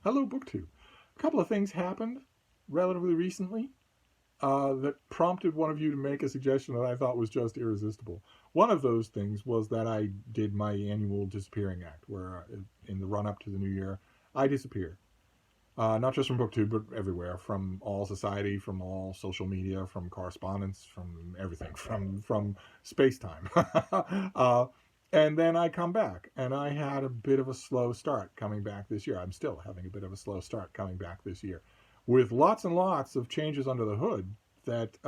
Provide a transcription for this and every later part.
Hello, BookTube. A couple of things happened relatively recently that prompted one of you to make a suggestion that I thought was just irresistible. One of those things was that I did my annual disappearing act, where in the run up to the new year, I disappear. Not just from BookTube, but everywhere, from all society, from all social media, from correspondence, from everything, from space time. uh, and then I come back, and I had a bit of a slow start coming back this year. I'm still having a bit of a slow start coming back this year, with lots and lots of changes under the hood that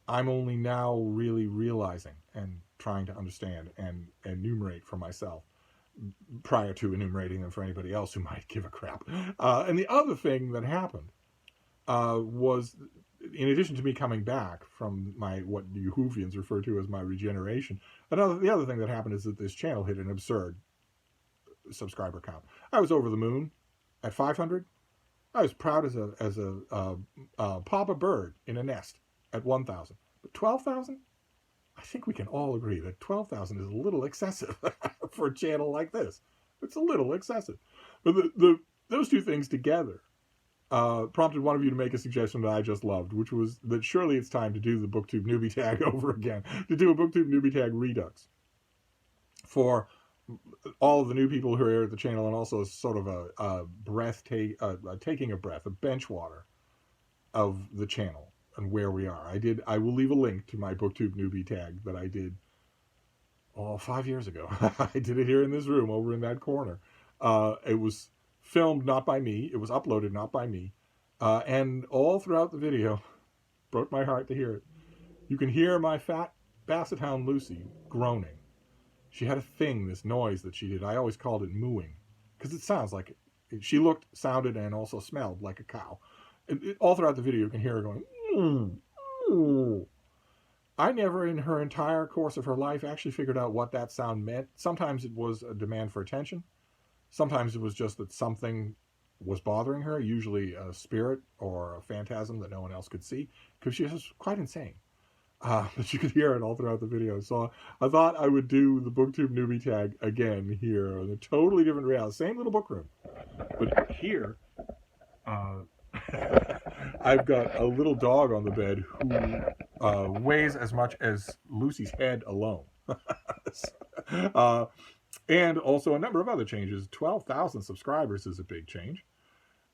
I'm only now really realizing and trying to understand and enumerate for myself prior to enumerating them for anybody else who might give a crap. And the other thing that happened was, in addition to me coming back from my what the Whovians refer to as my regeneration, the other thing that happened is that this channel hit an absurd subscriber count. I was over the moon at 500. I was proud as a papa bird in a nest at 1,000. But 12,000? I think we can all agree that 12,000 is a little excessive for a channel like this. It's a little excessive. But those two things together prompted one of you to make a suggestion that I just loved, which was that surely it's time to do the BookTube Newbie Tag over again, to do a BookTube Newbie Tag Redux for all of the new people who are here at the channel, and also sort of taking a breath, a bench water of the channel and where we are. I will leave a link to my BookTube Newbie Tag that I did 5 years ago. I did it here in this room over in that corner. It was filmed not by me. It was uploaded not by me. And all throughout the video, broke my heart to hear it. You can hear my fat basset hound Lucy groaning. She had a thing, this noise that she did. I always called it mooing, because it sounds like it. She looked, sounded, and also smelled like a cow. All throughout the video, you can hear her going, mm, mm. I never, in her entire course of her life, actually figured out what that sound meant. Sometimes it was a demand for attention. Sometimes it was just that something was bothering her, usually a spirit or a phantasm that no one else could see, because she was quite insane. But you could hear it all throughout the video. So I thought I would do the BookTube Newbie Tag again here in a totally different reality. Same little book room. But here, uh, I've got a little dog on the bed who weighs as much as Lucy's head alone. uh, and also a number of other changes. 12,000 subscribers is a big change.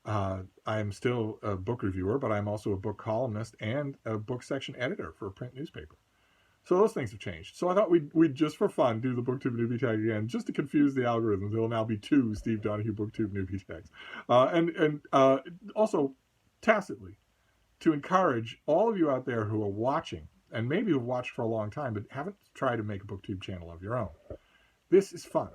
I'm still a book reviewer, but I'm also a book columnist and a book section editor for a print newspaper. So those things have changed. So I thought we'd just for fun do the BookTube Newbie Tag again, just to confuse the algorithms. There will now be 2 Steve Donahue BookTube Newbie Tags. And also, tacitly, to encourage all of you out there who are watching, and maybe who've watched for a long time, but haven't tried to make a BookTube channel of your own. This is fun.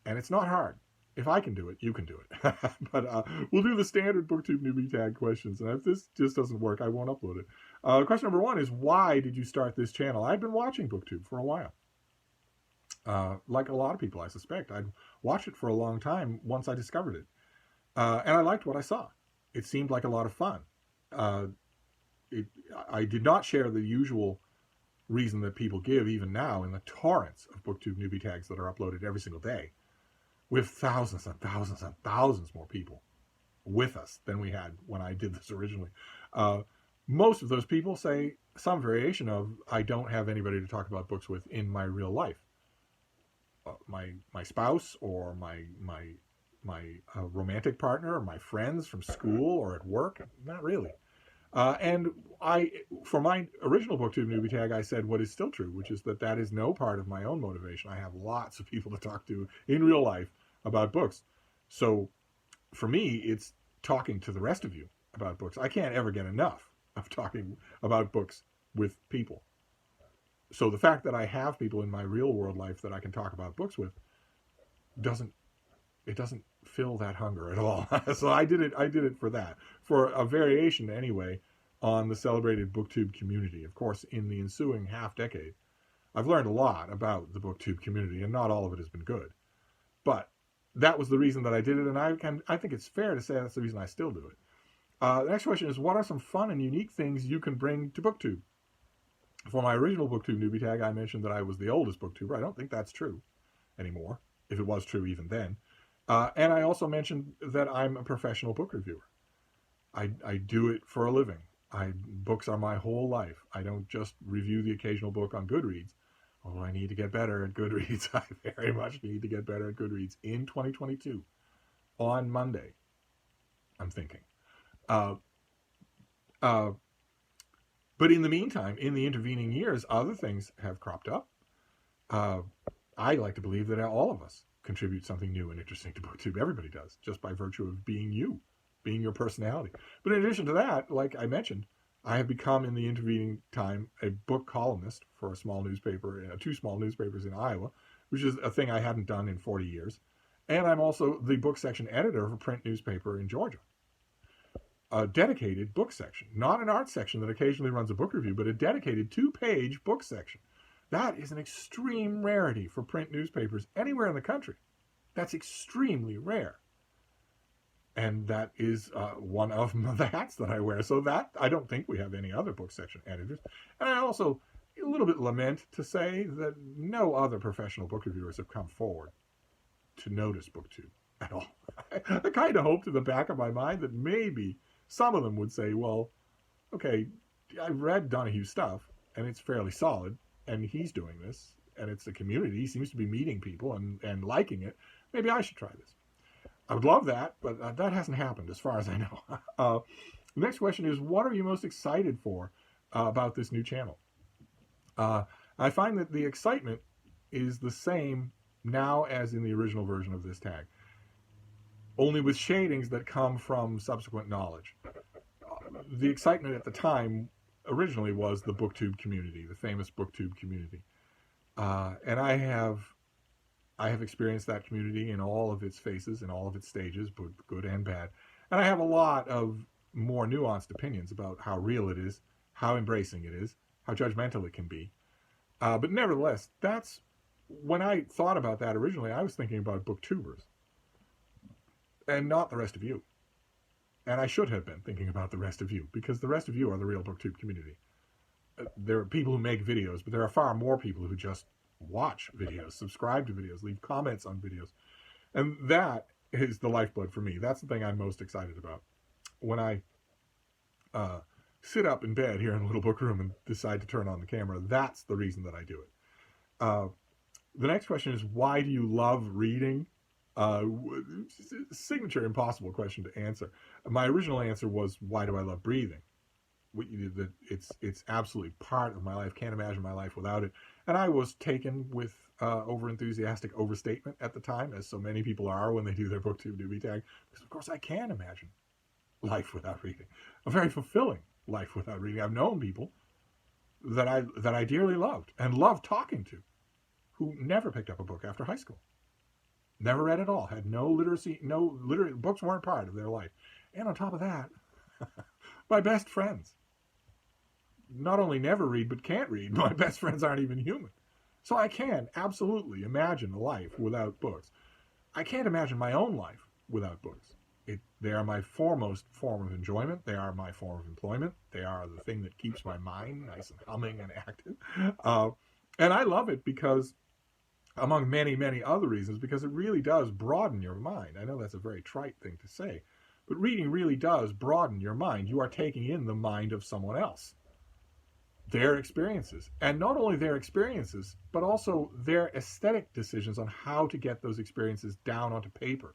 And it's not hard. If I can do it, you can do it. But we'll do the standard BookTube Newbie Tag questions. And if this just doesn't work, I won't upload it. Question number 1 is, why did you start this channel? I've been watching BookTube for a while. Like a lot of people, I suspect. I'd watched it for a long time once I discovered it. And I liked what I saw. It seemed like a lot of fun. I did not share the usual reason that people give, even now, in the torrents of BookTube Newbie Tags that are uploaded every single day, with thousands and thousands and thousands more people with us than we had when I did this originally. Most of those people say some variation of, I don't have anybody to talk about books with in my real life. My spouse, or my romantic partner, or my friends from school or at work. Not really. And for my original BookTube Newbie Tag, I said what is still true, which is that is no part of my own motivation. I have lots of people to talk to in real life about books. So for me, it's talking to the rest of you about books. I can't ever get enough of talking about books with people. So the fact that I have people in my real world life that I can talk about books with doesn't fill that hunger at all. So I did it for that, for a variation anyway, on the celebrated BookTube community. Of course, in the ensuing half decade, I've learned a lot about the BookTube community, and not all of it has been good. But that was the reason that I did it, and I think it's fair to say that's the reason I still do it. The next question is, what are some fun and unique things you can bring to BookTube? For my original BookTube Newbie Tag, I mentioned that I was the oldest BookTuber. I don't think that's true anymore, if it was true even then. And I also mentioned that I'm a professional book reviewer. I do it for a living. Books are my whole life. I don't just review the occasional book on Goodreads. Although I need to get better at Goodreads. I very much need to get better at Goodreads in 2022. On Monday, I'm thinking. Uh, uh, but in the meantime, in the intervening years, other things have cropped up. Uh, I like to believe that all of us contribute something new and interesting to BookTube. Everybody does, just by virtue of being you, being your personality. But in addition to that, like I mentioned, I have become, in the intervening time, a book columnist for a small newspaper, two small newspapers in Iowa, which is a thing I hadn't done in 40 years. And I'm also the book section editor of a print newspaper in Georgia. A dedicated book section, not an art section that occasionally runs a book review, but a dedicated 2-page book section. That is an extreme rarity for print newspapers anywhere in the country. That's extremely rare. And that is one of the hats that I wear. So that, I don't think we have any other book section editors. And I also a little bit lament to say that no other professional book reviewers have come forward to notice BookTube at all. I kind of hoped in the back of my mind that maybe some of them would say, well, okay, I've read Donahue's stuff, and it's fairly solid, and he's doing this, and it's a community. He seems to be meeting people and liking it. Maybe I should try this. I would love that, but that hasn't happened as far as I know. The next question is, what are you most excited for about this new channel? I find that the excitement is the same now as in the original version of this tag, only with shadings that come from subsequent knowledge. The excitement at the time originally was the BookTube community, the famous BookTube community. And I have experienced that community in all of its phases, in all of its stages, both good and bad. And I have a lot of more nuanced opinions about how real it is, how embracing it is, how judgmental it can be. But nevertheless, that's when I thought about that originally, I was thinking about Booktubers and not the rest of you. And I should have been thinking about the rest of you, because the rest of you are the real BookTube community. There are people who make videos, but there are far more people who just watch videos, subscribe to videos, leave comments on videos. And that is the lifeblood for me. That's the thing I'm most excited about. When I sit up in bed here in a little book room and decide to turn on the camera, that's the reason that I do it. The next question is, why do you love reading? Signature impossible question to answer. My original answer was, why do I love breathing? It's absolutely part of my life. Can't imagine my life without it. And I was taken with over-enthusiastic overstatement at the time, as so many people are when they do their BookTube Newbie Tag, because of course I can imagine life without reading. A very fulfilling life without reading. I've known people that I dearly loved and loved talking to, who never picked up a book after high school. Never read at all. Had no literacy, books weren't part of their life. And on top of that, my best friends not only never read, but can't read. My best friends aren't even human. So I can absolutely imagine a life without books. I can't imagine my own life without books. They are my foremost form of enjoyment. They are my form of employment. They are the thing that keeps my mind nice and humming and active. And I love it because, among many, many other reasons, because it really does broaden your mind. I know that's a very trite thing to say, but reading really does broaden your mind. You are taking in the mind of someone else, their experiences, and not only their experiences, but also their aesthetic decisions on how to get those experiences down onto paper.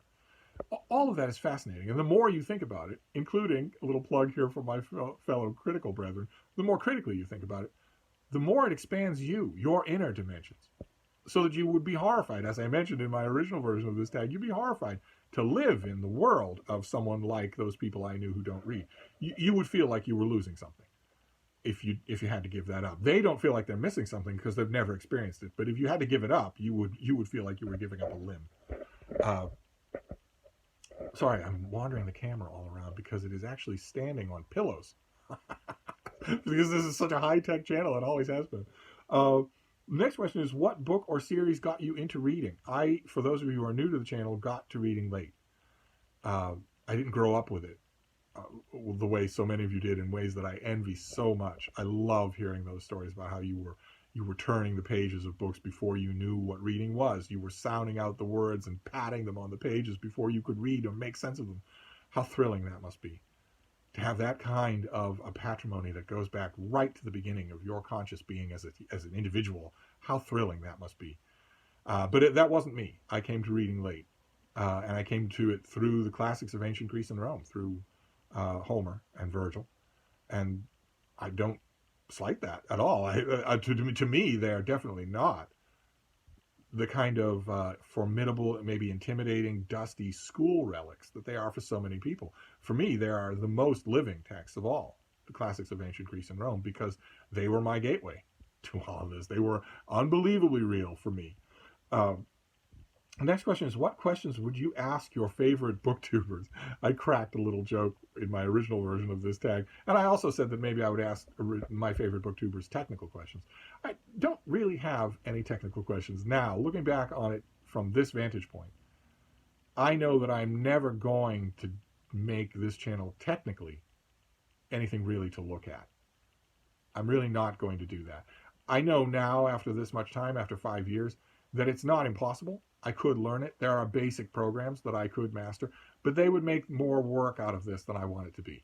All of that is fascinating. And the more you think about it, including a little plug here for my fellow critical brethren, the more critically you think about it, the more it expands your inner dimensions. So that you would be horrified, as I mentioned in my original version of this tag, you'd be horrified to live in the world of someone like those people I knew who don't read. You would feel like you were losing something if you had to give that up. They don't feel like they're missing something because they've never experienced it. But if you had to give it up, you would feel like you were giving up a limb. Sorry, I'm wandering the camera all around because it is actually standing on pillows. Because this is such a high-tech channel, it always has been. Next question is, what book or series got you into reading? For those of you who are new to the channel, got to reading late. I didn't grow up with it the way so many of you did, in ways that I envy so much. I love hearing those stories about how you You were turning the pages of books before you knew what reading was. You were sounding out the words and patting them on the pages before you could read or make sense of them. How thrilling that must be, to have that kind of a patrimony that goes back right to the beginning of your conscious being as an individual. How thrilling that must be. But that wasn't me. I came to reading late. And I came to it through the classics of ancient Greece and Rome, through Homer and Virgil. And I don't slight that at all. To me, they are definitely not the kind of formidable, maybe intimidating, dusty school relics that they are for so many people. For me, they are the most living texts of all, the classics of ancient Greece and Rome, because they were my gateway to all of this. They were unbelievably real for me. The next question is, what questions would you ask your favorite booktubers? I cracked a little joke in my original version of this tag. And I also said that maybe I would ask my favorite booktubers technical questions. I don't really have any technical questions now. Looking back on it from this vantage point, I know that I'm never going to make this channel technically anything really to look at. I'm really not going to do that. I know now, after this much time, after 5 years, that it's not impossible. I could learn it. There are basic programs that I could master, but they would make more work out of this than I want it to be.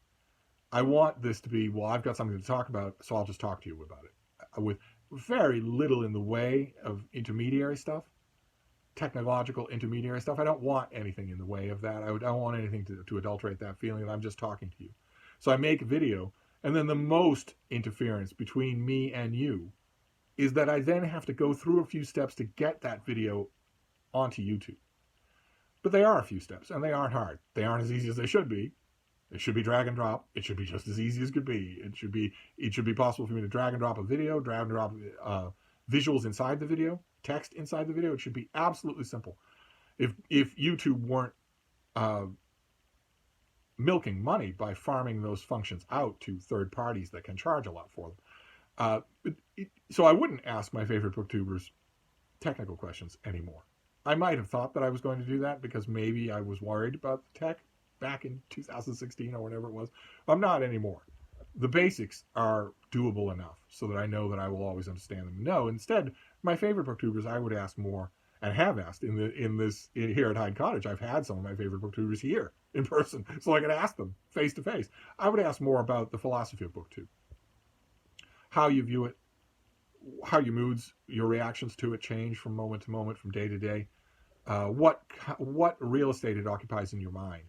I want this to be, well, I've got something to talk about, so I'll just talk to you about it. With very little in the way of intermediary stuff, technological intermediary stuff. I don't want anything in the way of that. I don't want anything to adulterate that feeling that I'm just talking to you. So I make a video, and then the most interference between me and you is that I then have to go through a few steps to get that video onto YouTube. But they are a few steps, and they aren't hard. They aren't as easy as they should be. It should be drag and drop. It should be just as easy as could be. It should be possible for me to drag and drop a video, drag and drop visuals inside the video, text inside the video. It should be absolutely simple. If YouTube weren't milking money by farming those functions out to third parties that can charge a lot for them. So I wouldn't ask my favorite booktubers technical questions anymore. I might have thought that I was going to do that because maybe I was worried about the tech back in 2016 or whatever it was. I'm not anymore. The basics are doable enough so that I know that I will always understand them. No, instead, my favorite booktubers I would ask more, and have asked here at Hyde Cottage. I've had some of my favorite booktubers here in person, so I could ask them face to face. I would ask more about the philosophy of booktube, how you view it, how your moods, your reactions to it change from moment to moment, from day to day, what real estate it occupies in your mind.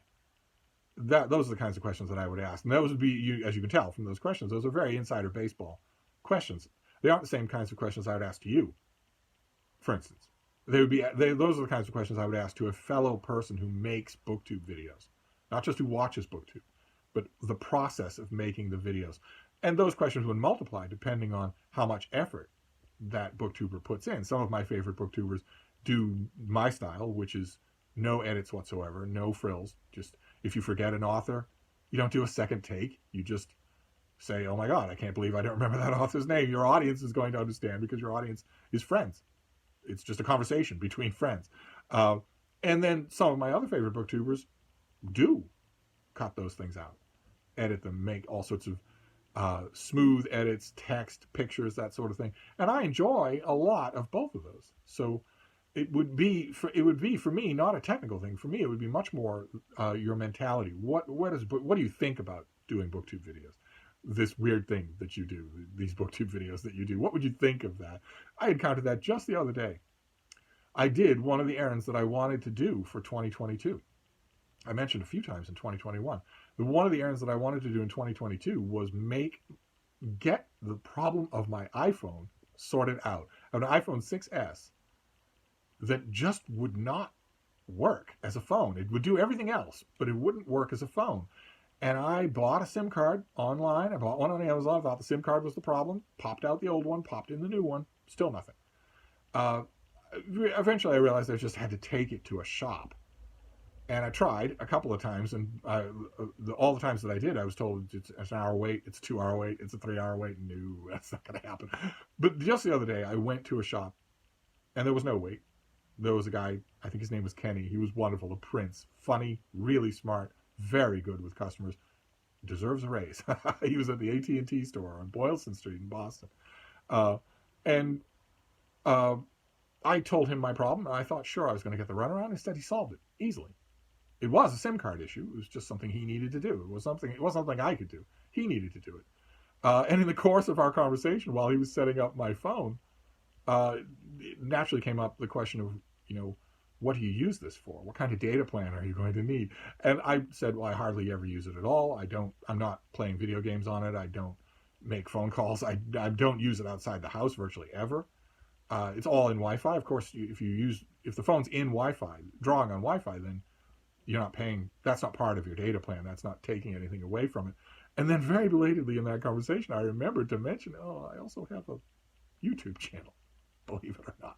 Those are the kinds of questions that I would ask. And those would be, as you can tell from those questions, those are very insider baseball questions. They aren't the same kinds of questions I would ask to you, for instance. Those are the kinds of questions I would ask to a fellow person who makes BookTube videos. Not just who watches BookTube, but the process of making the videos. And those questions would multiply depending on how much effort that booktuber puts in. Some of my favorite booktubers do my style, which is no edits whatsoever, no frills. Just, if you forget an author, you don't do a second take. You just say, oh my God, I can't believe I don't remember that author's name. Your audience is going to understand because your audience is friends. It's just a conversation between friends. And then some of my other favorite booktubers do cut those things out, edit them, make all sorts of smooth edits, text, pictures, that sort of thing. And I enjoy a lot of both of those. So it would be for me not a technical thing. For me, it would be much more your mentality. What do you think about doing BookTube videos? This weird thing that you do, these BookTube videos that you do. What would you think of that? I encountered that just the other day. I did one of the errands that I wanted to do for 2022. I mentioned a few times in 2021. One of the errands that I wanted to do in 2022 was get the problem of my iPhone sorted out. I have an iPhone 6S that just would not work as a phone. It would do everything else, but it wouldn't work as a phone. And I bought a SIM card online. I bought one on Amazon. I thought the SIM card was the problem. Popped out the old one, popped in the new one. Still nothing. Eventually I realized I just had to take it to a shop. And I tried a couple of times, and all the times that I did, I was told it's an hour wait, it's a 2 hour wait, it's a 3 hour wait. No, that's not going to happen. But just the other day, I went to a shop, and there was no wait. There was a guy, I think his name was Kenny. He was wonderful, a prince, funny, really smart, very good with customers, deserves a raise. He was at the AT&T store on Boylston Street in Boston. And uh, I told him my problem, and I thought, sure, I was going to get the runaround. Instead, he solved it easily. It was a SIM card issue. It was just something he needed to do. It wasn't something I could do. He needed to do it. And in the course of our conversation, while he was setting up my phone, it naturally came up the question of, you know, what do you use this for? What kind of data plan are you going to need? And I said, well, I hardly ever use it at all. I'm not playing video games on it. I don't make phone calls. I don't use it outside the house virtually ever. It's all in Wi-Fi. Of course, if the phone's in Wi-Fi, drawing on Wi-Fi, then you're not paying. That's not part of your data plan. That's not taking anything away from it. And then very belatedly in that conversation, I remembered to mention, oh, I also have a YouTube channel, believe it or not.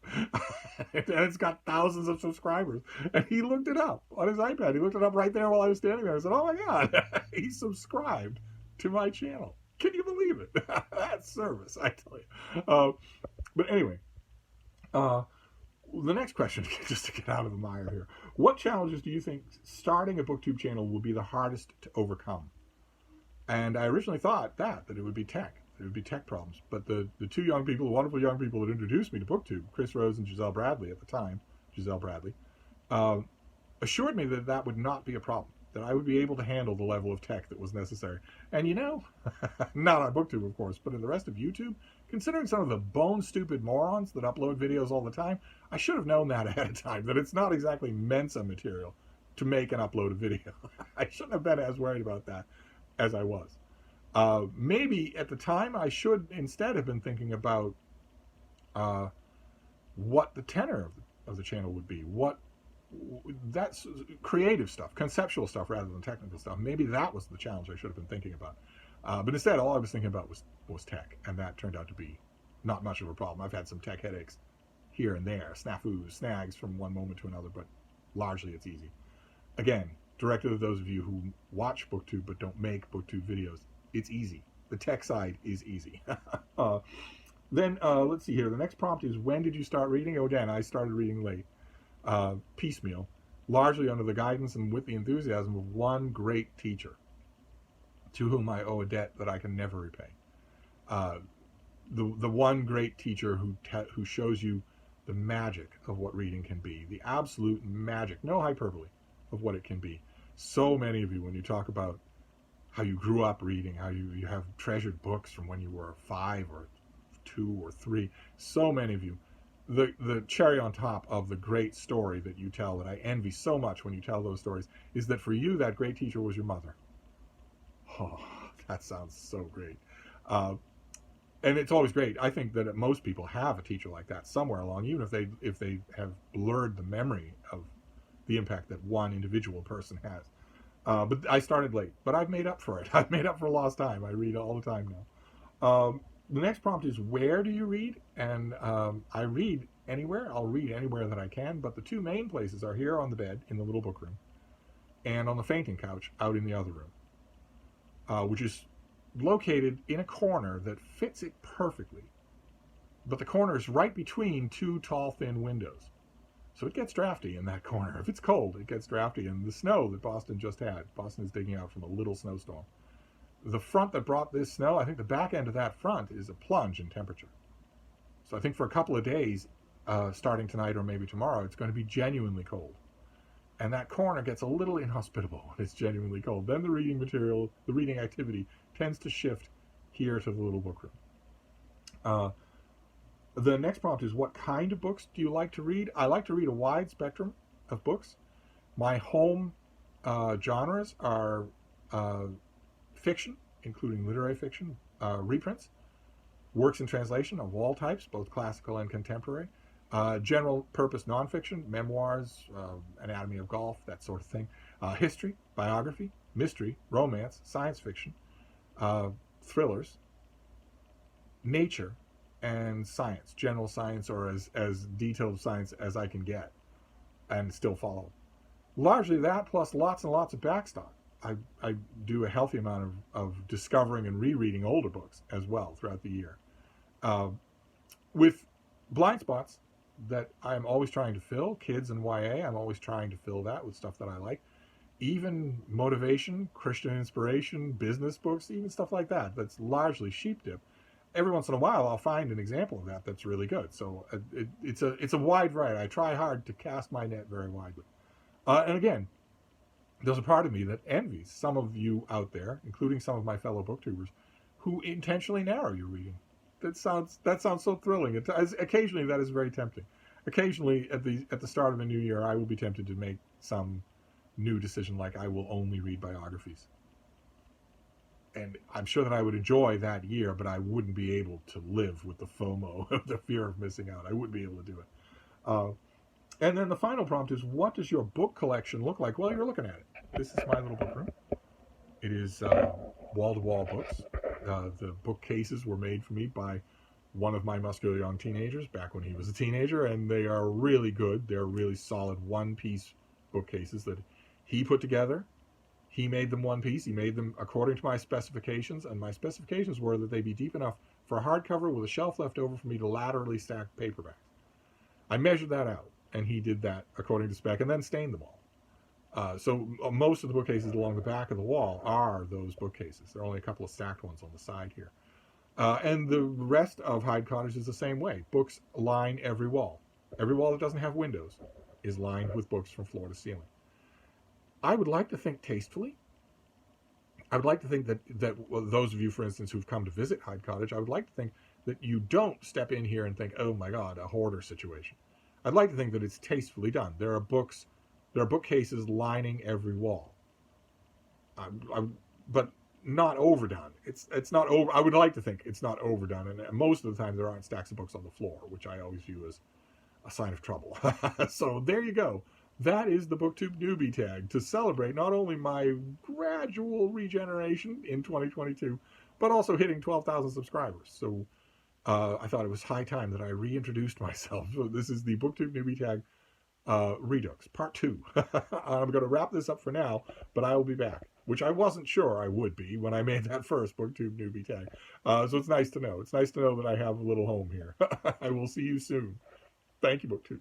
And it's got thousands of subscribers. And he looked it up on his iPad. He looked it up right there while I was standing there. I said, oh my God, he subscribed to my channel. Can you believe it? That's service, I tell you. But anyway, the next question, just to get out of the mire here. What challenges do you think starting a BookTube channel will be the hardest to overcome? And I originally thought that it would be tech. It would be tech problems. But the two young people, the wonderful young people that introduced me to BookTube, Chris Rose and Giselle Bradley at the time, assured me that that would not be a problem, that I would be able to handle the level of tech that was necessary. And you know, not on BookTube, of course, but in the rest of YouTube, considering some of the bone-stupid morons that upload videos all the time, I should have known that ahead of time, that it's not exactly Mensa material to make and upload a video. I shouldn't have been as worried about that as I was. Maybe at the time I should instead have been thinking about what the tenor of the channel would be. That's creative stuff, conceptual stuff rather than technical stuff. Maybe that was the challenge I should have been thinking about. But instead, all I was thinking about was tech, and that turned out to be not much of a problem. I've had some tech headaches here and there, snafus, snags from one moment to another, but largely it's easy. Again, directed to those of you who watch BookTube but don't make BookTube videos, it's easy. The tech side is easy. Then let's see here. The next prompt is, when did you start reading? Oh, again, I started reading late, piecemeal, largely under the guidance and with the enthusiasm of one great teacher to whom I owe a debt that I can never repay. The one great teacher who shows you the magic of what reading can be, the absolute magic, no hyperbole, of what it can be. So many of you, when you talk about how you grew up reading, how you have treasured books from when you were 5 or 2 or 3, so many of you, the cherry on top of the great story that you tell, that I envy so much when you tell those stories, is that for you, that great teacher was your mother. Oh, that sounds so great. And it's always great. I think that most people have a teacher like that somewhere along, even if they have blurred the memory of the impact that one individual person has. But I started late, but I've made up for it. I've made up for lost time. I read all the time now. The next prompt is, where do you read? And I read anywhere. I'll read anywhere that I can, but the two main places are here on the bed in the little book room and on the fainting couch out in the other room, which is located in a corner that fits it perfectly. But the corner is right between two tall, thin windows. So it gets drafty in that corner. If it's cold, it gets drafty. And the snow that Boston just had, Boston is digging out from a little snowstorm. The front that brought this snow, I think the back end of that front is a plunge in temperature. So I think for a couple of days, starting tonight or maybe tomorrow, it's going to be genuinely cold. And that corner gets a little inhospitable when it's genuinely cold. Then the reading material, the reading activity tends to shift here to the little book room. The next prompt is, what kind of books do you like to read? I like to read a wide spectrum of books. My home genres are fiction, including literary fiction, reprints, works in translation of all types, both classical and contemporary, general purpose nonfiction, memoirs, anatomy of golf, that sort of thing, history, biography, mystery, romance, science fiction, thrillers, nature, and science, general science, or as detailed science as I can get and still follow. Largely that, plus lots and lots of backstock. I do a healthy amount of discovering and rereading older books as well throughout the year, with blind spots that I'm always trying to fill. Kids and YA, I'm always trying to fill that with stuff that I like. Even motivation, Christian inspiration, business books, even stuff like that, that's largely sheep dip. every once in a while I'll find an example of that that's really good. So it's a wide variety. I try hard to cast my net very widely. And again, there's a part of me that envies some of you out there, including some of my fellow booktubers, who intentionally narrow your reading. That sounds so thrilling. Occasionally that is very tempting. Occasionally at the start of a new year, I will be tempted to make some new decision, like I will only read biographies. And I'm sure that I would enjoy that year, but I wouldn't be able to live with the FOMO, the fear of missing out. I wouldn't be able to do it. And then the final prompt is, what does your book collection look like while you're looking at it? This is my little book room. It is wall-to-wall books. The bookcases were made for me by one of my muscular young teenagers back when he was a teenager, and they are really good. They're really solid one-piece bookcases that he put together. He made them one piece. He made them according to my specifications, and my specifications were that they be deep enough for a hardcover with a shelf left over for me to laterally stack paperbacks. I measured that out, and he did that according to spec, and then stained them all. So most of the bookcases along the back of the wall are those bookcases. There are only a couple of stacked ones on the side here. And the rest of Hyde Cottage is the same way. Books line every wall. Every wall that doesn't have windows is lined with books from floor to ceiling. I would like to think tastefully. I would like to think that those of you, for instance, who've come to visit Hyde Cottage, I would like to think that you don't step in here and think, oh my God, a hoarder situation. I'd like to think that it's tastefully done. There are bookcases lining every wall. But not overdone. It's not over. I would like to think it's not overdone, and most of the time there aren't stacks of books on the floor, which I always view as a sign of trouble. So there you go. That is the BookTube Newbie Tag to celebrate not only my gradual regeneration in 2022, but also hitting 12,000 subscribers. So I thought it was high time that I reintroduced myself. So this is the BookTube Newbie Tag Redux, Part 2. I'm going to wrap this up for now, but I will be back, which I wasn't sure I would be when I made that first BookTube Newbie Tag. So it's nice to know. It's nice to know that I have a little home here. I will see you soon. Thank you, BookTube.